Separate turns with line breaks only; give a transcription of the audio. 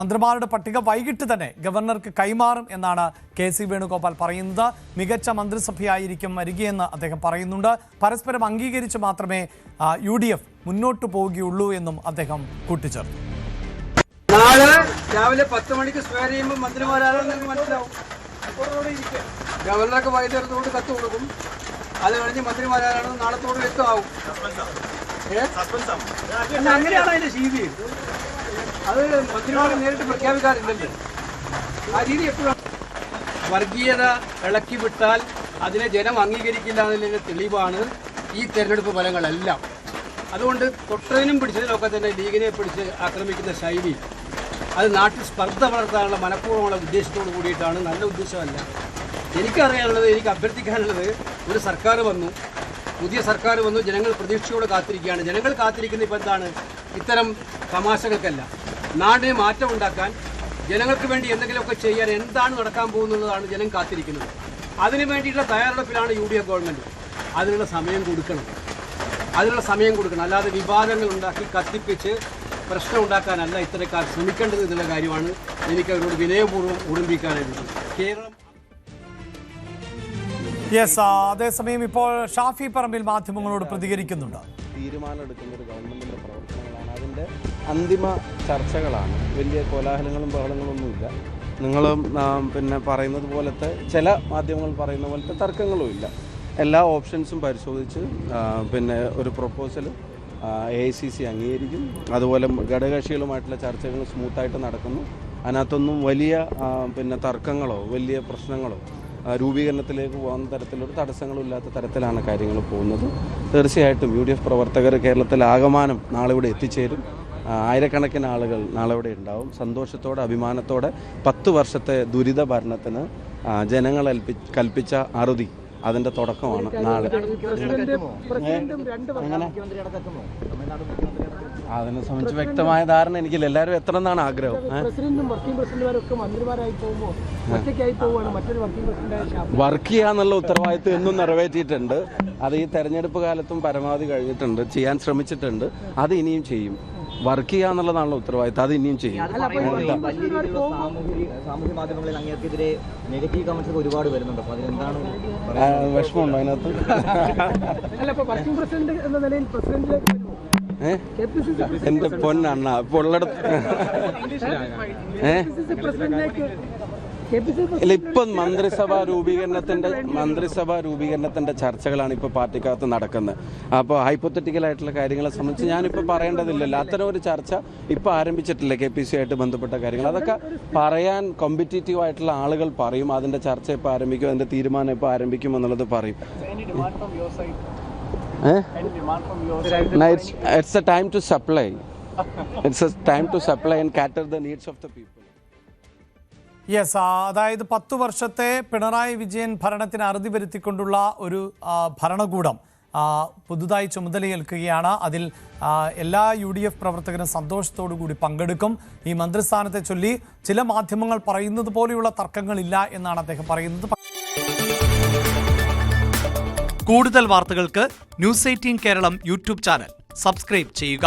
മന്ത്രിമാരുടെ പട്ടിക വൈകിട്ട് തന്നെ ഗവർണർക്ക് കൈമാറും എന്നാണ് കെ.സി. വേണുഗോപാൽ പറയുന്നത്. മികച്ച മന്ത്രിസഭയായിരിക്കും വരികയെന്ന് അദ്ദേഹം പറയുന്നുണ്ട്. പരസ്പരം അംഗീകരിച്ച് മാത്രമേ UDF മുന്നോട്ട് പോവുകയുള്ളൂ എന്നും അദ്ദേഹം കൂട്ടിച്ചേർത്തു.
നാളെ രാവിലെ 10 മണിക്ക് സ്ക്വയർ ചെയ്യുമ്പോൾ മന്ത്രിമാരാണെന്ന് നിങ്ങൾക്ക് മനസ്സിലാവും. ഗവർണർക്ക് വൈദ്യുതോട് കത്ത് കൊടുക്കും. അത് കഴിഞ്ഞ് മന്ത്രിമാരാണെന്ന് നാളത്തോട് വ്യക്തമാവും. അങ്ങനെയാണ് അതിന്റെ രീതി. അത് മന്ത്രിമാരെ നേരിട്ട് പ്രഖ്യാപിക്കാറില്ലല്ലോ. ആ രീതി എപ്പോഴും വർഗീയത ഇളക്കി വിട്ടാൽ അതിനെ ജനം അംഗീകരിക്കില്ല എന്നതിന്റെ തെളിവാണ് ഈ തെരഞ്ഞെടുപ്പ് ഫലങ്ങളെല്ലാം. അതുകൊണ്ട് തൊട്ടതിനും പിടിച്ചതിനൊക്കെ തന്നെ ലീഗിനെ പിടിച്ച് ആക്രമിക്കുന്ന ശൈലി അത് നാട്ടിൽ സ്പർദ്ധ വളർത്താനുള്ള മനഃപൂർവ്വമുള്ള ഉദ്ദേശത്തോട് കൂടിയിട്ടാണ്. നല്ല ഉദ്ദേശമല്ല. എനിക്കറിയാനുള്ളത്, എനിക്ക് അഭ്യർത്ഥിക്കാനുള്ളത്, ഒരു സർക്കാർ വന്നു, പുതിയ സർക്കാർ വന്നു, ജനങ്ങൾ പ്രതീക്ഷയോടെ കാത്തിരിക്കുകയാണ്. ജനങ്ങൾ കാത്തിരിക്കുന്ന ഇപ്പം എന്താണ്? ഇത്തരം തമാശകൾക്കല്ല, നാടിനെ മാറ്റമുണ്ടാക്കാൻ, ജനങ്ങൾക്ക് വേണ്ടി എന്തെങ്കിലുമൊക്കെ ചെയ്യാൻ എന്താണ് നടക്കാൻ പോകുന്നതാണ് ജനം കാത്തിരിക്കുന്നത്. അതിനു വേണ്ടിയിട്ടുള്ള തയ്യാറെടുപ്പിലാണ് UDF ഗവൺമെൻറ്. അതിനുള്ള സമയം കൊടുക്കണം, അല്ലാതെ വിവാദങ്ങൾ ഉണ്ടാക്കി കത്തിപ്പിച്ച് പ്രശ്നം ഉണ്ടാക്കാനല്ല ഇത്തരക്കാർ ശ്രമിക്കേണ്ടത് എന്നുള്ള കാര്യമാണ് എനിക്ക് അവരോട് വിനയപൂർവ്വം ഓർമ്മിപ്പിക്കാനായിട്ട്. കേരളം
അതേസമയം ഇപ്പോൾ ഷാഫി പറമ്പിൽ മാധ്യമങ്ങളോട് പ്രതികരിക്കുന്നുണ്ട്.
തീരുമാനമെടുക്കുന്ന ഒരു ഗവൺമെന്റിന്റെ പ്രവർത്തനങ്ങളാണ്, അതിന്റെ അന്തിമ ചർച്ചകളാണ്. വലിയ കോലാഹലങ്ങളും ബഹളങ്ങളൊന്നുമില്ല. നിങ്ങൾ പിന്നെ പറയുന്നത് പോലത്തെ, ചില മാധ്യമങ്ങൾ പറയുന്ന പോലത്തെ തർക്കങ്ങളുമില്ല. എല്ലാ ഓപ്ഷൻസും പരിശോധിച്ച് പിന്നെ ഒരു പ്രൊപ്പോസൽ AICC അംഗീകരിക്കും. അതുപോലെ ഘടകകക്ഷികളുമായിട്ടുള്ള ചർച്ചകൾ സ്മൂത്തായിട്ട് നടക്കുന്നു. അതിനകത്തൊന്നും വലിയ പിന്നെ തർക്കങ്ങളോ വലിയ പ്രശ്നങ്ങളോ രൂപീകരണത്തിലേക്ക് പോകുന്ന തരത്തിലൊരു തടസ്സങ്ങളും ഇല്ലാത്ത തരത്തിലാണ് കാര്യങ്ങൾ പോകുന്നത്. തീർച്ചയായിട്ടും UDF പ്രവർത്തകർ കേരളത്തിലാകമാനം നാളെ ഇവിടെ എത്തിച്ചേരും. ആയിരക്കണക്കിന് ആളുകൾ നാളെ ഇവിടെ ഉണ്ടാവും. സന്തോഷത്തോടെ, അഭിമാനത്തോടെ 10 വർഷത്തെ ദുരിത ഭരണത്തിന് ജനങ്ങൾ കൽപ്പിച്ച അറുതി അതിൻ്റെ തുടക്കമാണ് നാളെ. അതിനെ സംബന്ധിച്ച് വ്യക്തമായ ധാരണ എനിക്കില്ല. എല്ലാവരും എത്ര എന്നാണ് ആഗ്രഹം? വർക്ക് ചെയ്യാന്നുള്ള ഉത്തരവാദിത്വം എന്നും നിറവേറ്റിയിട്ടുണ്ട്. അത് ഈ തെരഞ്ഞെടുപ്പ് കാലത്തും പരമാവധി കഴിഞ്ഞിട്ടുണ്ട്, ചെയ്യാൻ ശ്രമിച്ചിട്ടുണ്ട്. അത് ഇനിയും ചെയ്യും. വർക്ക് ചെയ്യാന്നുള്ളതാണല്ലോ ഉത്തരവാദിത്തം, അത് ഇനിയും ചെയ്യും. വിഷമമുണ്ടോ അതിനകത്ത്? എന്റെ പൊന്നണ്ണ ഇപ്പൊ ഉള്ളിടത്ത് ഇല്ല, ഇപ്പം മന്ത്രിസഭാ രൂപീകരണത്തിന്റെ ചർച്ചകളാണ് ഇപ്പോൾ പാർട്ടിക്കകത്ത് നടക്കുന്നത്. അപ്പോൾ ഹൈപ്പോത്തറ്റിക്കൽ ആയിട്ടുള്ള കാര്യങ്ങളെ സംബന്ധിച്ച് ഞാനിപ്പോൾ പറയേണ്ടതില്ലല്ലോ. അത്തരം ഒരു ചർച്ച ഇപ്പോൾ ആരംഭിച്ചിട്ടില്ല. KPC ആയിട്ട് ബന്ധപ്പെട്ട കാര്യങ്ങൾ അതൊക്കെ പറയാൻ കോമ്പറ്റീറ്റീവ് ആയിട്ടുള്ള ആളുകൾ പറയും. അതിന്റെ ചർച്ച ഇപ്പോൾ ആരംഭിക്കും, അതിന്റെ തീരുമാനം ഇപ്പോൾ ആരംഭിക്കും എന്നുള്ളത് പറയും. It's a time to supply. It's a time to supply and cater the needs of the people.
അതായത് 10 വർഷത്തെ പിണറായി വിജയൻ ഭരണത്തിന് അറുതി വരുത്തിക്കൊണ്ടുള്ള ഒരു ഭരണകൂടം പുതുതായി ചുമതലയേൽക്കുകയാണ്. അതിൽ എല്ലാ UDF പ്രവർത്തകരും സന്തോഷത്തോടു കൂടി പങ്കെടുക്കും. ഈ മന്ത്രിസ്ഥാനത്തെ ചൊല്ലി ചില മാധ്യമങ്ങൾ പറയുന്നത് പോലെയുള്ള തർക്കങ്ങളില്ല എന്നാണ് അദ്ദേഹം പറയുന്നത്. കൂടുതൽ വാർത്തകൾക്ക് News 18 കേരളം YouTube ചാനൽ സബ്സ്ക്രൈബ് ചെയ്യുക.